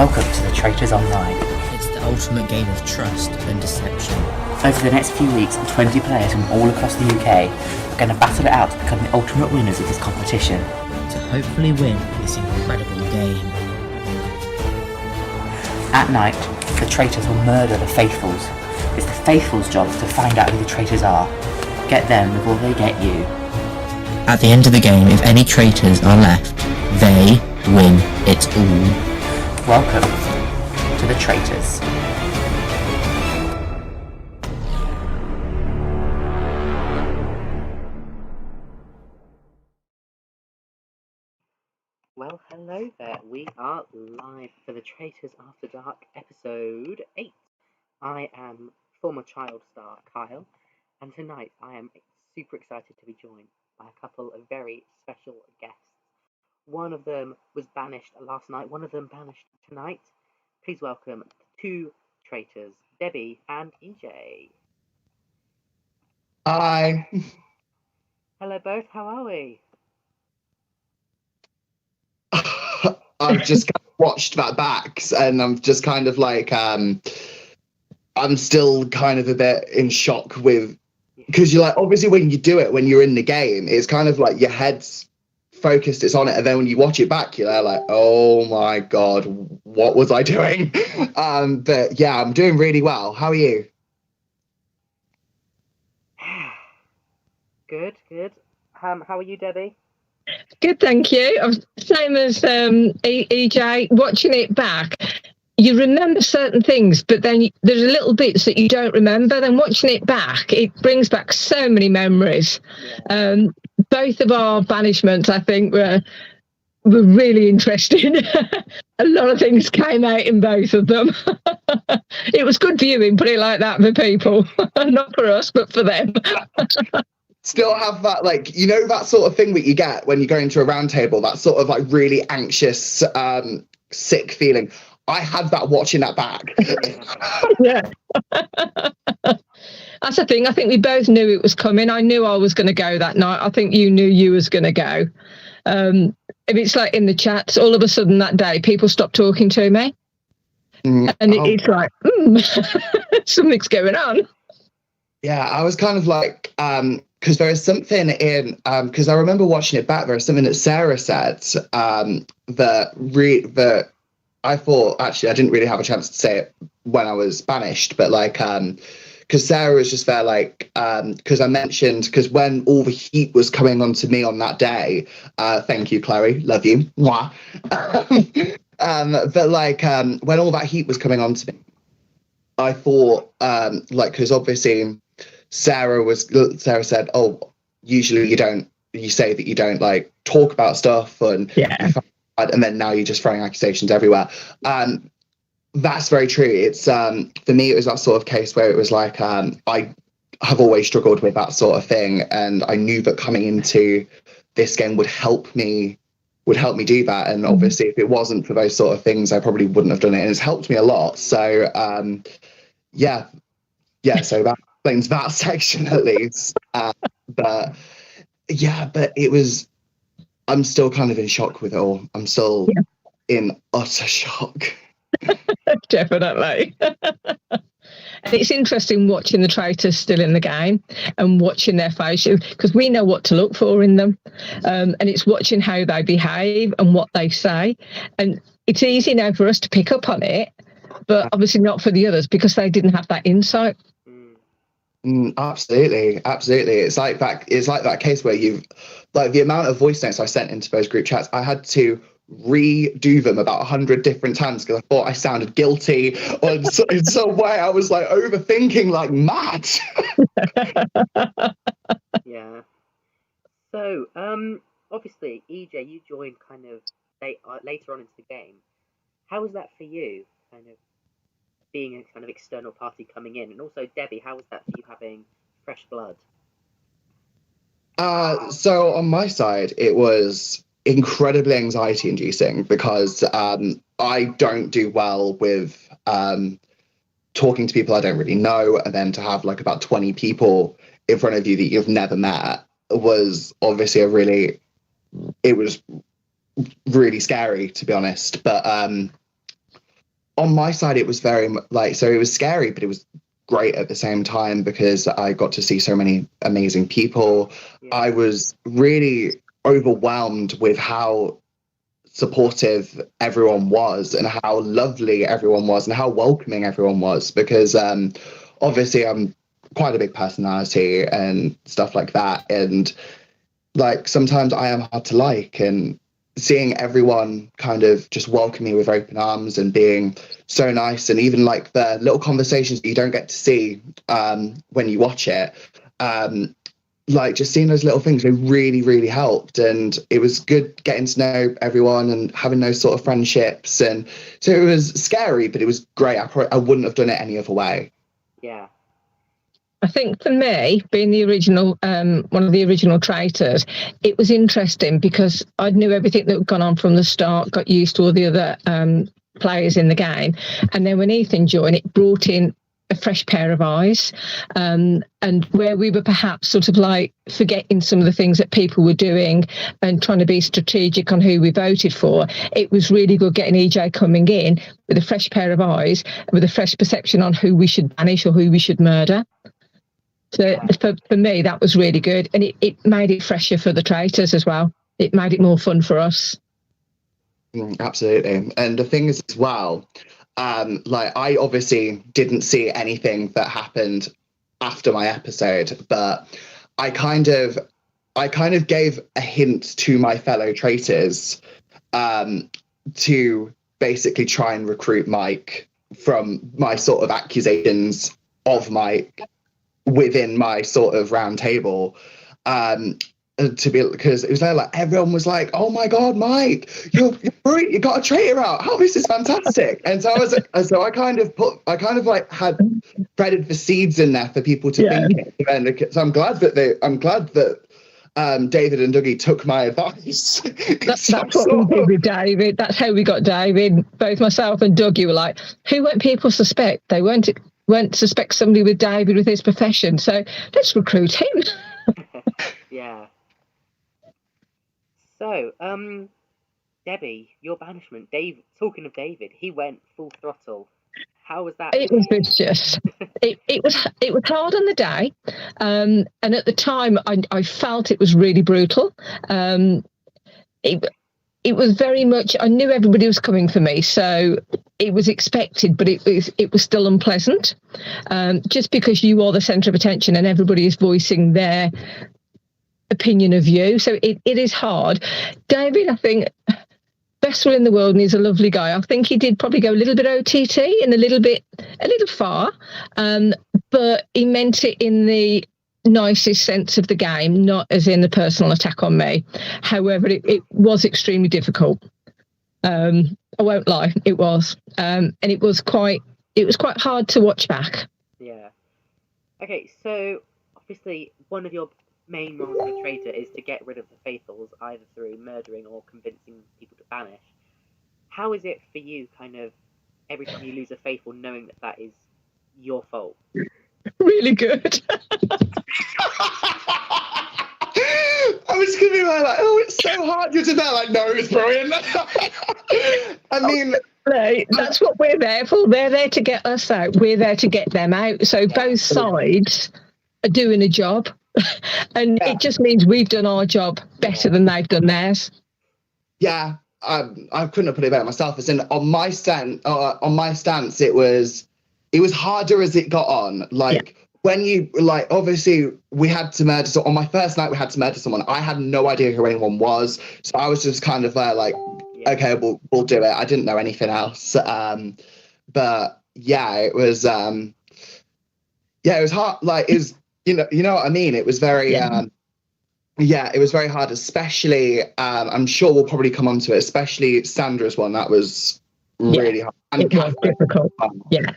Welcome to the Traitors Online. It's the ultimate game of trust and deception. Over the next few weeks, 20 players from all across the UK are going to battle it out to become the ultimate winners of this competition. To hopefully win this incredible game. At night, the traitors will murder the faithfuls. It's the faithfuls' job to find out who the traitors are. Get them before they get you. At the end of the game, if any traitors are left, they win it all. Welcome to the Traitors. Well, hello there. We are live for the Traitors After Dark episode 8. I am former child star Kyle, and tonight I am super excited to be joined by a couple of very special guests. One of them was banished last night, one of them banished tonight. Please welcome two traitors, Debbie and EJ. Hi. Hello both, how are we? I've just kind of watched that back and I'm just kind of like, I'm still kind of a bit in shock with, because you're like, obviously when you do it, when you're in the game, it's kind of like your head's focused, it's on it, and then when you watch it back, you're like, oh my god, what was I doing? But yeah, I'm doing really well. How are you? Good. How are you, Debbie? Good, thank you. I'm same as EJ. Watching it back, you remember certain things, but then there's little bits that you don't remember. Then watching it back, it brings back so many memories. Yeah. Both of our banishments, I think, were really interesting. A lot of things came out in both of them. It was good viewing, put it like that, for people. Not for us, but for them. Still have that, like, you know, that sort of thing that you get when you go into a round table, that sort of like really anxious, sick feeling. I had that watching that back. Yeah. That's the thing. I think we both knew it was coming. I knew I was going to go that night. I think you knew you was going to go. If it's like in the chats, all of a sudden that day, people stopped talking to me. And it's like, something's going on. Yeah, I was kind of like, because there is something in, because I remember watching it back, there was something that Sarah said that I thought, actually, I didn't really have a chance to say it when I was banished, but like, because Sarah was just there, like, because I mentioned, because when all the heat was coming onto me on that day, thank you, Chloe, love you, mwah. But like, when all that heat was coming onto me, I thought, like, because obviously Sarah said, oh, usually you say that you don't like talk about stuff, and yeah. And then now you're just throwing accusations everywhere. That's very true. It's for me, it was that sort of case where it was like, I have always struggled with that sort of thing, and I knew that coming into this game would help me do that. And obviously, if it wasn't for those sort of things, I probably wouldn't have done it. And it's helped me a lot. So yeah. So that explains that section at least. But it was. I'm still kind of in shock with it all. I'm still in utter shock. Definitely. And it's interesting watching the traitors still in the game and watching their faces, because we know what to look for in them. And it's watching how they behave and what they say. And it's easy now for us to pick up on it, but obviously not for the others, because they didn't have that insight. Absolutely. It's like that case where you've, like, the amount of voice notes I sent into those group chats, I had to redo them about 100 different times because I thought I sounded guilty, or in some way I was like overthinking like mad. Yeah. So, obviously, EJ, you joined kind of later on into the game. How was that for you, kind of being a kind of external party coming in? And also, Debbie, how was that for you having fresh blood? So on my side, it was incredibly anxiety inducing because I don't do well with talking to people I don't really know, and then to have like about 20 people in front of you that you've never met was obviously it was really scary, to be honest. But on my side, it was very like, so it was scary, but it was great at the same time because I got to see so many amazing people. Yeah. I was really overwhelmed with how supportive everyone was and how lovely everyone was and how welcoming everyone was, because obviously I'm quite a big personality and stuff like that, and like sometimes I am hard to like, and seeing everyone kind of just welcome me with open arms and being so nice, and even like the little conversations that you don't get to see when you watch it, like just seeing those little things, they really, really helped. And it was good getting to know everyone and having those sort of friendships. And so it was scary, but it was great. I wouldn't have done it any other way. Yeah. I think for me, being the original, one of the original traitors, it was interesting because I knew everything that had gone on from the start, got used to all the other players in the game. And then when Ethan joined, it brought in a fresh pair of eyes, and where we were perhaps sort of like forgetting some of the things that people were doing and trying to be strategic on who we voted for, it was really good getting EJ coming in with a fresh pair of eyes, with a fresh perception on who we should banish or who we should murder. So for me, that was really good, and it made it fresher for the traitors as well. It made it more fun for us. Absolutely. And the thing is as well, like I obviously didn't see anything that happened after my episode, but I kind of gave a hint to my fellow traitors to basically try and recruit Mike from my sort of accusations of Mike within my sort of round table. To be, because it was there, like everyone was like, "Oh my God, Mike, you got a traitor out! Oh, this is fantastic!" And so I kind of like had spreaded the seeds in there for people to think. And so I'm glad that David and Dougie took my advice. That's what we did with David. That's how we got David. Both myself and Dougie were like, "Who won't people suspect? They won't suspect somebody with David with his profession. So let's recruit him." Yeah. So, Debbie, your banishment. Talking of David, he went full throttle. How was that? It was vicious. it was hard on the day, and at the time, I felt it was really brutal. It was very much. I knew everybody was coming for me, so it was expected, but it was still unpleasant. Just because you are the centre of attention and everybody is voicing their opinion of you, so it is hard. David, I think, best one in the world, and he's a lovely guy. I think he did probably go a little bit OTT and a little far, but he meant it in the nicest sense of the game, not as in the personal attack on me. However, it was extremely difficult. I won't lie, it was, and it was quite hard to watch back. Yeah. Okay, so obviously one of your main roles as a traitor is to get rid of the faithfuls, either through murdering or convincing people to banish. How is it for you, kind of, every time you lose a faithful, knowing that is your fault? Really good. I was gonna be like, "Oh, it's so hard." You're just there like, "No, it's brilliant." I mean, that's what we're there for. They're there to get us out. We're there to get them out. So both sides are doing a job. And it just means we've done our job better than they've done theirs. Yeah, I couldn't have put it better myself. As in, on my stance, it was harder as it got on. Like when you obviously we had to murder. So on my first night, we had to murder someone. I had no idea who anyone was, so I was just kind of there, like, okay, we'll do it. I didn't know anything else. But yeah, it was hard. Like, it was. You know what I mean? It was very, it was very hard, especially, I'm sure we'll probably come on to it, especially Sandra's one. That was really hard. And it was difficult. Yeah.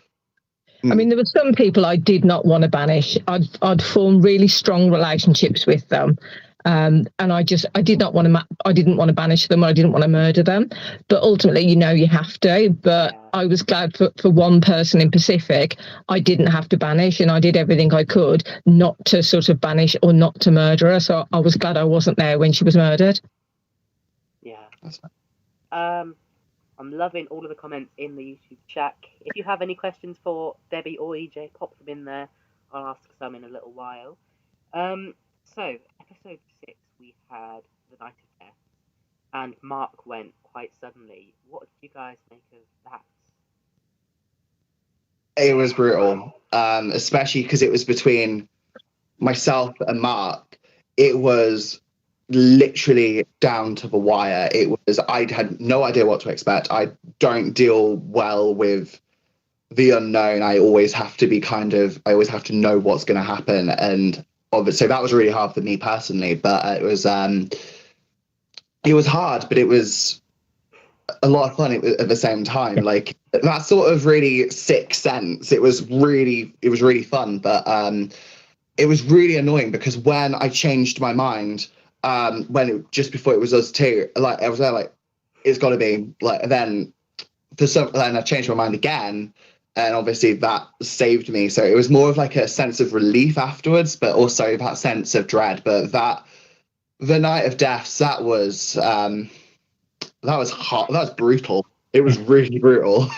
I mean, there were some people I did not want to banish. I'd formed really strong relationships with them. And I didn't want to banish them, or I didn't want to murder them, but ultimately, you have to. But I was glad for one person in Pacific, I didn't have to banish, and I did everything I could not to sort of banish or not to murder her. So I was glad I wasn't there when she was murdered. Yeah. I'm loving all of the comments in the YouTube chat. If you have any questions for Debbie or EJ, pop them in there. I'll ask some in a little while. So, episode 6, we had the Night of Death, and Mark went quite suddenly. What did you guys make of that? It was brutal, especially because it was between myself and Mark. It was literally down to the wire. I had no idea what to expect. I don't deal well with the unknown. I always have to know what's going to happen. And obviously that was really hard for me personally, but it was hard, but it was a lot of fun at the same time. Like that sort of really sick sense. It was really fun, but it was really annoying because when I changed my mind, just before it was us two, like I was there, like it's got to be like. Then I changed my mind again, and obviously that saved me. So it was more of like a sense of relief afterwards, but also that sense of dread. But the Night of Deaths, that was hot. That was brutal. It was really brutal.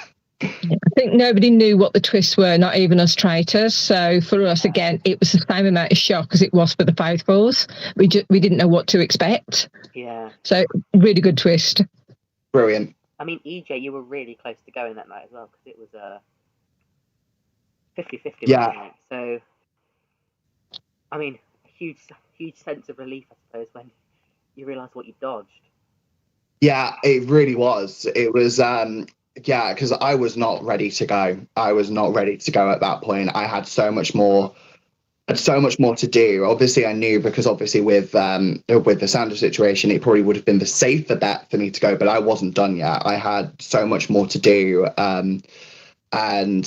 I think nobody knew what the twists were, not even us traitors. So for us, again, it was the same amount of shock as it was for the faithfuls. We didn't know what to expect. Yeah. So really good twist. Brilliant. I mean, EJ, you were really close to going that night as well, because it was a 50-50 night. So, I mean, a huge sense of relief, I suppose, when you realise what you dodged. Yeah, it really was. It was, because I was not ready to go. I was not ready to go at that point. I had so much more to do. Obviously, I knew because obviously with the Sandra situation, it probably would have been the safer bet for me to go, but I wasn't done yet. I had so much more to do. And then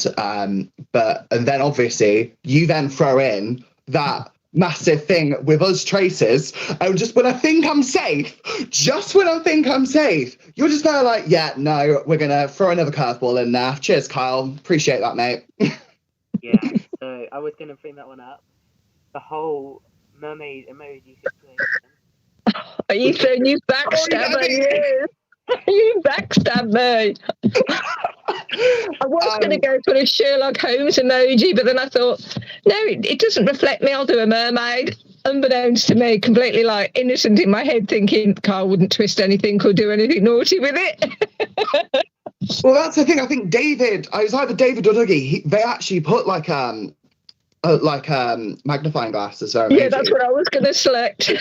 obviously you then throw in that massive thing with us traitors, and just when I think I'm safe, you're just kind of like, yeah, no, we're gonna throw another curveball in there. Cheers, Kyle. Appreciate that, mate. Yeah, so I was gonna bring that one up. The whole mermaid emoji situation. Are you saying you backstabber? You backstab me. I was going to go for a Sherlock Holmes emoji, but then I thought, no, it doesn't reflect me. I'll do a mermaid. Unbeknownst to me, completely like innocent in my head, thinking Carl wouldn't twist anything or do anything naughty with it. Well, that's the thing. I think David, it was either David or Dougie, they actually put like magnifying glasses. Yeah, that's what I was going to select.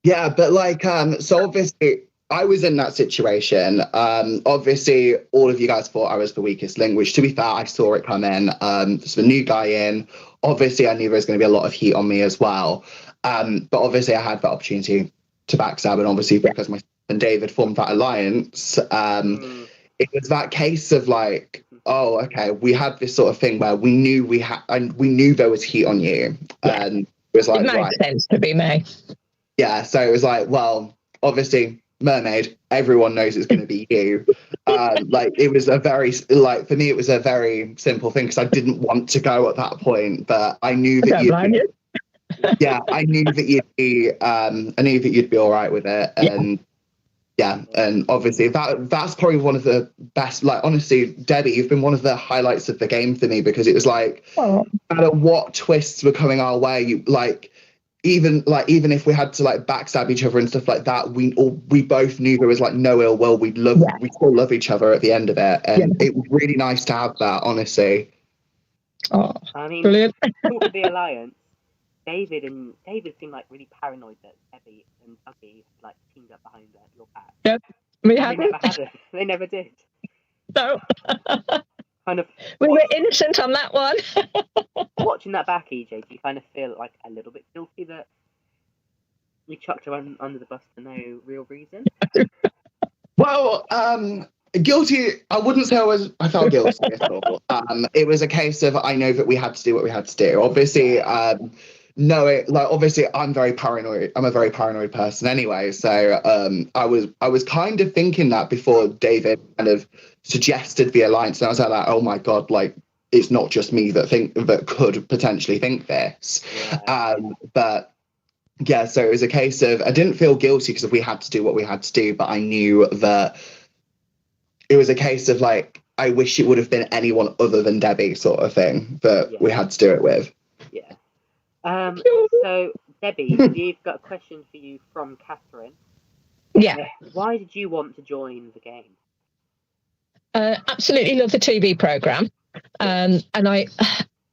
Yeah, but like, so obviously I was in that situation. Obviously, all of you guys thought I was the weakest link, which to be fair, I saw it come in. There's a new guy in. Obviously, I knew there was going to be a lot of heat on me as well. But obviously, I had that opportunity to backstab, and obviously, because myself and David formed that alliance, it was that case of like, oh, okay, we had this sort of thing where we knew there was heat on you, and it was like, it made sense to be me. Yeah, so it was like, well, obviously, mermaid, everyone knows it's going to be you. Like it was a very, like for me, it was a very simple thing because I didn't want to go at that point, but I knew that I knew that you'd be all right with it, and and obviously that's probably one of the best. Like honestly, Debbie, you've been one of the highlights of the game for me because it was like, no matter what twists were coming our way, you like. Even if we had to like backstab each other and stuff like that, we both knew there was like no ill will. We still love each other at the end of it, and it was really nice to have that. Honestly, I mean, brilliant. Talk of the alliance. David seemed like really paranoid that Debbie and Dougie like teamed up behind your back. Yep, They never did. No. Kind of. We were innocent on that one. Watching that back, EJ, do you kind of feel like a little bit guilty that we chucked her under the bus for no real reason? Well, guilty. I wouldn't say I felt guilty at all. It was a case of I know that we had to do what we had to do. Obviously, obviously, I'm very paranoid. I'm a very paranoid person anyway. So I was kind of thinking that before David kind of suggested the alliance, and I was like, oh my god, like it's not just me that could potentially think this. But yeah, so it was a case of I didn't feel guilty because we had to do what we had to do, but I knew that it was a case of like, I wish it would have been anyone other than Debbie sort of thing that we had to do it with. Yeah. So, Debbie, we've got a question for you from Catherine. Yeah. Why did you want to join the game? Absolutely love the TV programme. And I,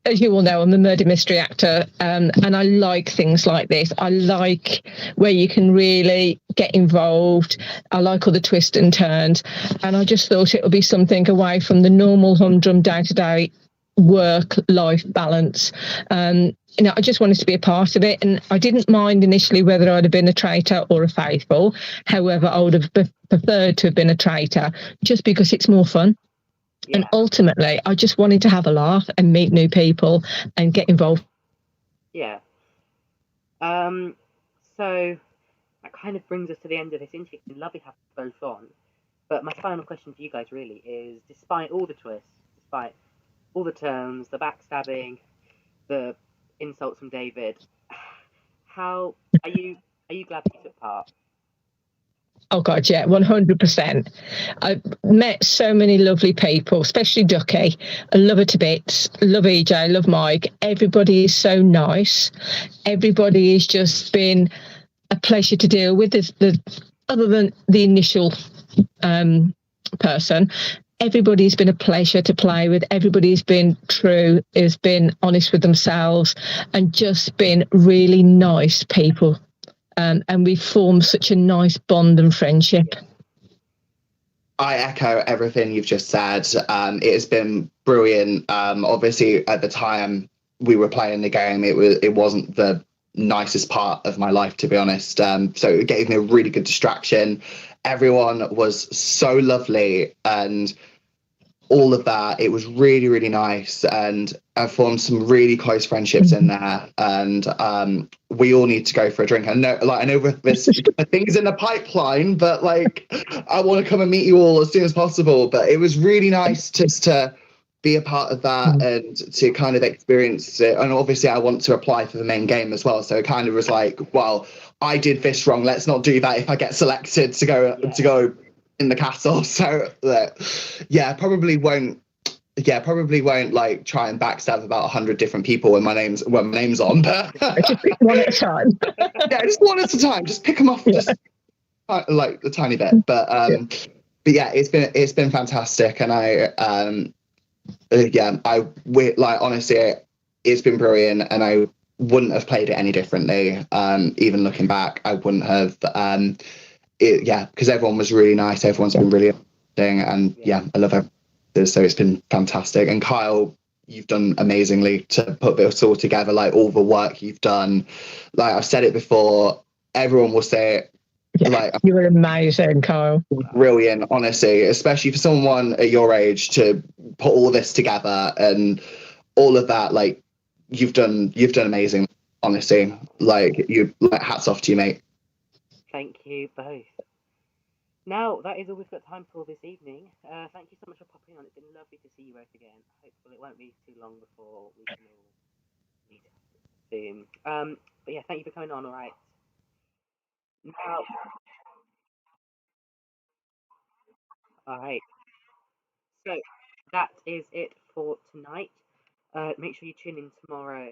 as you all know, I'm a murder mystery actor, and I like things like this. I like where you can really get involved. I like all the twists and turns, and I just thought it would be something away from the normal humdrum day-to-day work-life balance. I just wanted to be a part of it, and I didn't mind initially whether I'd have been a traitor or a faithful. However, I would have preferred to have been a traitor just because it's more fun. Yeah. And ultimately, I just wanted to have a laugh and meet new people and get involved. Yeah. So that kind of brings us to the end of this interview. It's been lovely to have both on. But my final question for you guys really is, despite all the twists, despite all the turns, the backstabbing, the insults from David, how are you glad that you took part? Oh God, yeah, 100%. I've met so many lovely people, especially Ducky. I love her to bits. Love EJ, love Mike. Everybody is so nice. Everybody has just been a pleasure to deal with. Other than the initial person, everybody's been a pleasure to play with. Everybody's been true, has been honest with themselves, and just been really nice people. And we've formed such a nice bond and friendship. I echo everything you've just said. It has been brilliant. Obviously, at the time we were playing the game, it wasn't the nicest part of my life, to be honest. So it gave me a really good distraction. Everyone was so lovely, and all of that. It was really, really nice, and I formed some really close friendships in there. And we all need to go for a drink. I know there's things in the pipeline, but like I want to come and meet you all as soon as possible. But it was really nice just to be a part of that and to kind of experience it. And obviously, I want to apply for the main game as well. So it kind of was like, well, I did this wrong. Let's not do that if I get selected to go in the castle. So probably won't like try and backstab about 100 different people when my name's on, but just pick one at a time. Just one at a time, just pick them off just like a tiny bit. But yeah, it's been fantastic, and honestly, it's been brilliant, and I wouldn't have played it any differently. Even looking back, I wouldn't have because everyone was really nice. Everyone's been really amazing, and I love everyone. So it's been fantastic. And Kyle, you've done amazingly to put this all together. Like all the work you've done, like I've said it before, everyone will say it. Like you were amazing, Kyle. Brilliant, honestly, especially for someone at your age to put all this together and all of that. Like you've done amazing, honestly. Like hats off to you, mate. Thank you both. Now, that is all we've got time for this evening. Thank you so much for popping on. It's been lovely to see you both again. Hopefully it won't be too long before we can all meet up soon. But yeah, thank you for coming on, all right? Now, all right. So, that is it for tonight. Make sure you tune in tomorrow,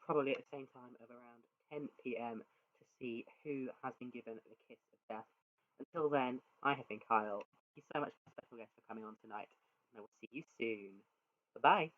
probably at the same time of around 10 p.m. to see who has been given the kiss of death. Until then, I have been Kyle. Thank you so much, special guest, for coming on tonight, and I will see you soon. Bye-bye.